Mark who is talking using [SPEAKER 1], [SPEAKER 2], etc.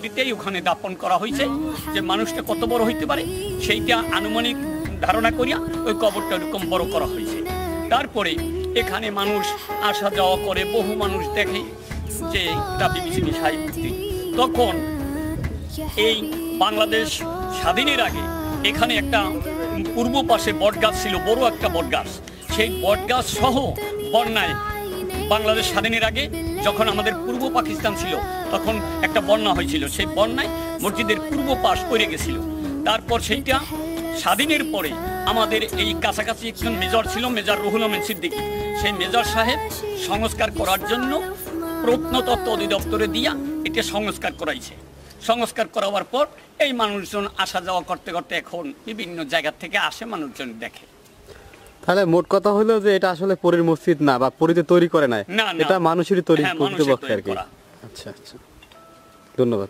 [SPEAKER 1] দিতেই ওখানে দাপন করা হয়েছে। যে মানুষটা কত বড় হইতে পারে সেইটা আনুমানিক ধারণা করিয়া ওই কবরটা এরকম বড় করা হয়েছে। তারপরে এখানে মানুষ আসা যাওয়া করে, বহু মানুষ দেখে যে এটা বিবিসি সাহিত্যিক। তখন এই বাংলাদেশ স্বাধীনের আগে এখানে একটা পূর্ব পাশে বটগাছ ছিল, বড় একটা বটগাছ। সেই বটগাছ সহ বন্যায় বাংলাদেশ স্বাধীনের আগে যখন আমাদের পূর্ব পাকিস্তান ছিল তখন একটা বন্যা হয়েছিল। সেই বন্যায় মসজিদের পূর্ব পাশ পড়ে গেছিল। তারপর সেইটা স্বাধীনের পরে আমাদের এই কাছাকাছি একজন মেজর ছিল, মেজর রুহুল আমিন সিদ্দিকী। সেই মেজর সাহেব সংস্কার করার জন্য প্রত্নতত্ত্ব অধিদপ্তরে দিয়া এটা সংস্কার করাইছে। সংস্কার করাবার পর এই মানুষজন আসা যাওয়া করতে করতে এখন বিভিন্ন জায়গা থেকে আসে, মানুষজন দেখে।
[SPEAKER 2] তাহলে মোট কথা হলো যে এটা আসলে পরীর মসজিদ না, বা পরীতে তৈরি করে নাই, এটা মানুষেরই তৈরি করতে বসে আর কি। আচ্ছা আচ্ছা, ধন্যবাদ।